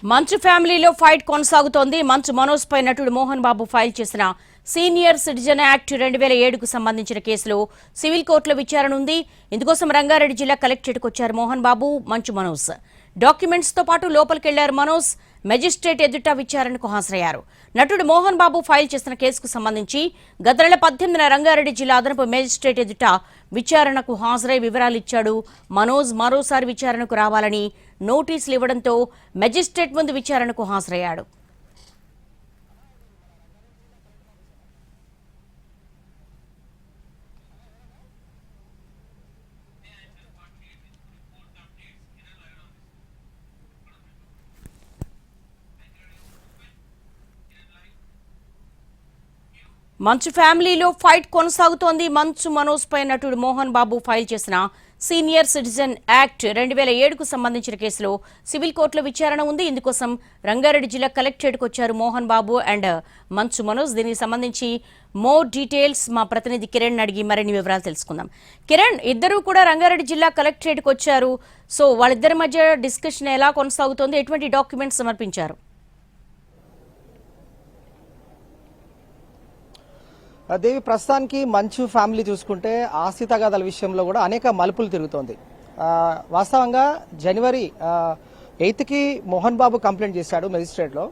మంచు ఫ్యామిలీలో ఫైట్ కొనసాగుతోంది. మంచు మనోజ్ పై నటుడు మోహన్ బాబు ఫైల్ చేసిన సీనియర్ సిటిజన్ యాక్ట్ 2007కు సంబంధించిన కేసులో సివిల్ కోర్టులో విచారణ ఉంది. ఇందుకోసం రంగారెడ్డి జిల్లా కలెక్టరేట్కు వచ్చారు మోహన్ బాబు, మంచు మనోజ్. డాక్యుమెంట్స్ తో పాటు లోపలికెళ్లారు మనోజ్. మెజిస్ట్రేట్ ఎదుట విచారణకు హాజరయ్యారు. నటుడు మోహన్ బాబు ఫైల్ చేసిన కేసుకు సంబంధించి గత నెల 18న రంగారెడ్డి జిల్లా అదనపు మెజిస్ట్రేట్ ఎదుట విచారణకు హాజరై వివరాలు ఇచ్చాడు మనోజ్. మరోసారి విచారణకు రావాలని నోటీసులు ఇవ్వడంతో మెజిస్ట్రేట్ ముందు విచారణకు హాజరయ్యాడు. మంచు ఫ్యామిలీలో ఫైట్ కొనసాగుతోంది. మంచు మనోజ్ పై నటుడు మోహన్ బాబు ఫైల్ చేసిన సీనియర్ సిటిజన్ యాక్ట్ 2007కు సంబంధించిన కేసులో సివిల్ కోర్టులో విచారణ ఉంది. ఇందుకోసం రంగారెడ్డి జిల్లా కలెక్టరేట్కు వచ్చారు మోహన్ బాబు అండ్ మంచు మనోజ్. దీనికి సంబంధించి మోర్ డీటెయిల్స్ మా ప్రతినిధి కిరణ్ అడిగి మరిన్ని వివరాలు తెలుసుకుందాం. కిరణ్, ఇద్దరు కూడా రంగారెడ్డి జిల్లా కలెక్టరేట్కు వచ్చారు. సో వాళ్ళిద్దరి మధ్య డిస్కషన్ ఎలా కొనసాగుతోంది, ఎటువంటి డాక్యుమెంట్స్ సమర్పించారు? దేవి, ప్రస్తుతానికి మంచు ఫ్యామిలీ చూసుకుంటే ఆస్తి తగాదాల విషయంలో కూడా అనేక మలుపులు తిరుగుతోంది. వాస్తవంగా జనవరి 8కి మోహన్ బాబు కంప్లైంట్ చేశాడు మెజిస్ట్రేట్లో.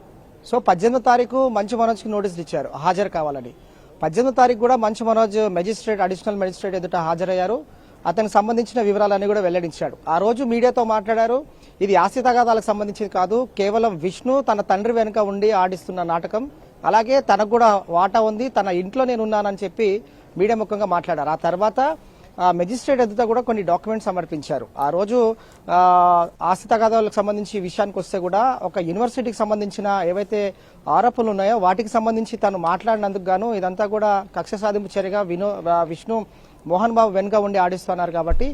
సో 18వ తారీఖు మంచు మనోజ్కి నోటీసులు ఇచ్చారు హాజరు కావాలని. 18వ తారీఖు కూడా Manchu Manoj magistrate, additional magistrate ఎదుట హాజరయ్యారు. అతనికి సంబంధించిన వివరాలన్నీ కూడా వెల్లడించాడు. ఆ రోజు మీడియాతో మాట్లాడారు. ఇది ఆస్తి తగాదాలకు సంబంధించింది కాదు, కేవలం విష్ణు తన తండ్రి వెనుక ఉండి ఆడిస్తున్న నాటకం, అలాగే తనకు కూడా వాటా ఉంది, తన ఇంట్లో నేను ఉన్నానని చెప్పి మీడియా ముఖంగా మాట్లాడారు. ఆ తర్వాత మెజిస్ట్రేట్ ఎదుట కూడా కొన్ని డాక్యుమెంట్స్ సమర్పించారు. ఆ రోజు ఆస్తి తగాదాలకు సంబంధించి విషయానికి వస్తే కూడా ఒక యూనివర్సిటీకి సంబంధించిన ఏవైతే ఆరోపణలు ఉన్నాయో వాటికి సంబంధించి తను మాట్లాడినందుకు గాను ఇదంతా కూడా కక్ష సాధింపు చర్యగా విష్ణు మోహన్ బాబు వెనుక ఉండి ఆడిస్తున్నారు. కాబట్టి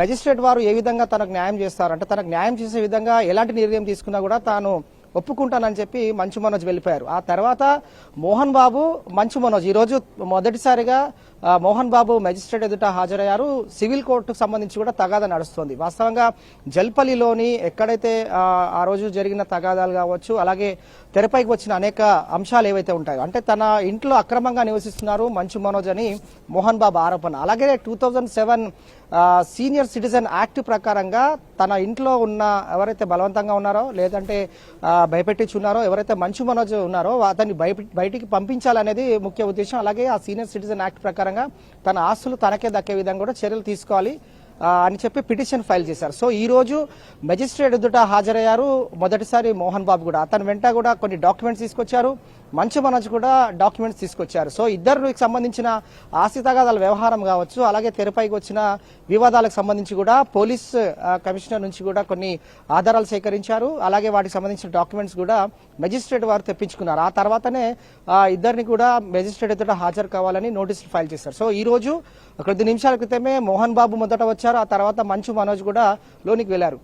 మెజిస్ట్రేట్ వారు ఏ విధంగా తనకు న్యాయం చేస్తారు, అంటే తనకు న్యాయం చేసే విధంగా ఎలాంటి నిర్ణయం తీసుకున్నా కూడా తాను ఒప్పుకుంటానని చెప్పి మంచు మనోజ్ వెళ్ళిపోయారు. ఆ తర్వాత మోహన్ బాబు, మంచు మనోజ్ ఈరోజు మొదటిసారిగా మోహన్ బాబు మెజిస్ట్రేట్ ఎదుట హాజరయ్యారు. సివిల్ కోర్టుకు సంబంధించి కూడా తగాదా నడుస్తోంది. వాస్తవంగా జల్పల్లిలోని ఎక్కడైతే ఆ రోజు జరిగిన తగాదాలు కావచ్చు, అలాగే తెరపైకి వచ్చిన అనేక అంశాలు ఏవైతే ఉంటాయో, అంటే తన ఇంట్లో అక్రమంగా నివసిస్తున్నారు మంచు మనోజ్ అని మోహన్ బాబు ఆరోపణ. అలాగే 2007 సీనియర్ సిటిజన్ యాక్ట్ ప్రకారంగా తన ఇంట్లో ఉన్న ఎవరైతే బలవంతంగా ఉన్నారో లేదంటే భయపెట్టించున్నారో, ఎవరైతే మంచు మనోజ్ ఉన్నారో అతన్ని బయటికి పంపించాలనేది ముఖ్య ఉద్దేశం. అలాగే ఆ సీనియర్ సిటిజన్ యాక్ట్ ప్రకారంగా తన ఆస్తులు తనకే దక్కే విధంగా కూడా చర్యలు తీసుకోవాలి అని చెప్పి పిటిషన్ ఫైల్ చేశారు. సో ఈ రోజు మెజిస్ట్రేట్ ఎదుట హాజరయ్యారు మొదటిసారి మోహన్ బాబు కూడా. అతని వెంట కూడా కొన్ని డాక్యుమెంట్స్ తీసుకొచ్చారు, మంచు మనోజ్ కూడా డాక్యుమెంట్స్ తీసుకొచ్చారు. సో ఇద్దరికి సంబంధించిన ఆస్తి తగాదాల వ్యవహారం కావచ్చు, అలాగే తెరపైకి వచ్చిన వివాదాలకు సంబంధించి కూడా పోలీస్ కమిషనర్ నుంచి కూడా కొన్ని ఆధారాలు సేకరించారు. అలాగే వాటికి సంబంధించిన డాక్యుమెంట్స్ కూడా మెజిస్ట్రేట్ వారు తెప్పించుకున్నారు. ఆ తర్వాతనే ఇద్దరిని కూడా మెజిస్ట్రేట్ ఎదుట హాజరు కావాలని నోటీసులు ఫైల్ చేశారు. సో ఈ రోజు కొద్ది నిమిషాల క్రితమే మోహన్ బాబు మొదట వచ్చారు, ఆ తర్వాత మంచు మనోజ్ కూడా లోనికి వెళ్లారు.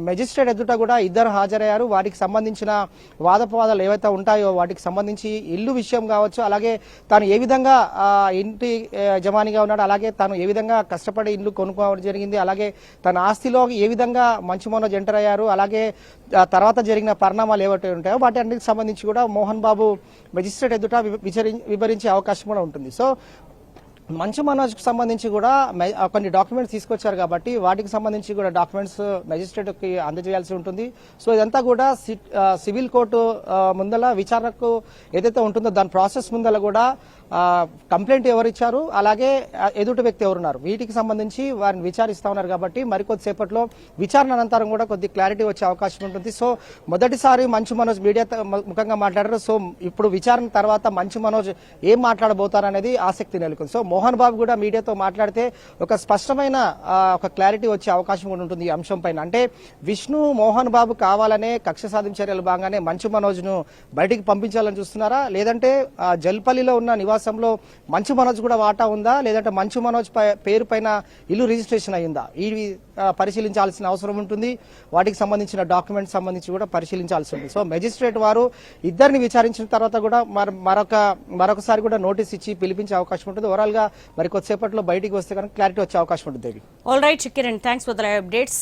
మెజిస్ట్రేట్ ఎదుట కూడా ఇద్దరు హాజరయ్యారు. వాటికి సంబంధించిన వాదపవాదాలు ఏవైతే ఉంటాయో వాటికి సంబంధించి ఇల్లు విషయం కావచ్చు, అలాగే తాను ఏ విధంగా ఇంటి యజమానిగా ఉన్నాడు, అలాగే తాను ఏ విధంగా కష్టపడి ఇల్లు కొనుక్కోవడం జరిగింది, అలాగే తన ఆస్తిలో ఏ విధంగా మంచు మనోజ్ ఎంటర్ అయ్యారు, అలాగే తర్వాత జరిగిన పరిణామాలు ఏవైతే ఉంటాయో వాటి అన్నిటికి సంబంధించి కూడా మోహన్ బాబు మెజిస్ట్రేట్ ఎదుట వివరించే అవకాశం కూడా ఉంటుంది. సో మంచు మనోజ్కి సంబంధించి కూడా కొన్ని డాక్యుమెంట్స్ తీసుకొచ్చారు కాబట్టి వాటికి సంబంధించి కూడా డాక్యుమెంట్స్ మెజిస్ట్రేట్కి అందజేయాల్సి ఉంటుంది. సో ఇదంతా కూడా సివిల్ కోర్టు ముందల విచారణకు ఏదైతే ఉంటుందో దాని ప్రాసెస్ ముందల కూడా కంప్లైంట్ ఎవరిచ్చారు, అలాగే ఎదుటి వ్యక్తి ఎవరున్నారు, వీటికి సంబంధించి వారిని విచారిస్తా ఉన్నారు. కాబట్టి మరికొద్దిసేపట్లో విచారణ అనంతరం కూడా కొద్ది క్లారిటీ వచ్చే అవకాశం ఉంటుంది. సో మొదటిసారి మంచు మనోజ్ మీడియా ముఖంగా మాట్లాడారు. సో ఇప్పుడు విచారణ తర్వాత మంచు మనోజ్ ఏం మాట్లాడబోతారనేది ఆసక్తి నెలకొంది. సో మోహన్ బాబు కూడా మీడియాతో మాట్లాడితే ఒక స్పష్టమైన ఒక క్లారిటీ వచ్చే అవకాశం కూడా ఉంటుంది ఈ అంశం పైన. అంటే విష్ణు మోహన్ బాబు కావాలనే కక్ష సాధింపు చర్యలు భాగంగానే మంచు మనోజ్ ను బయటికి పంపించాలని చూస్తున్నారా, లేదంటే జల్పల్లిలో ఉన్న నివాసంలో మంచు మనోజ్ కూడా వాటా ఉందా, లేదంటే మంచు మనోజ్ పేరు పైన ఇల్లు రిజిస్ట్రేషన్ అయ్యిందా, ఇవి పరిశీలించాల్సిన అవసరం ఉంటుంది. వాటికి సంబంధించిన డాక్యుమెంట్స్ సంబంధించి కూడా పరిశీలించాల్సి ఉంది. సో మెజిస్ట్రేట్ వారు ఇద్దరిని విచారించిన తర్వాత కూడా మరొకసారి కూడా నోటీస్ ఇచ్చి పిలిపించే అవకాశం ఉంటుంది. ఓవరాల్ గా మరి కొద్దిసేపట్లో బయటికి వస్తే కనుక క్లారిటీ వచ్చే అవకాశం ఉంటుంది. All right Kiran, thanks for the updates.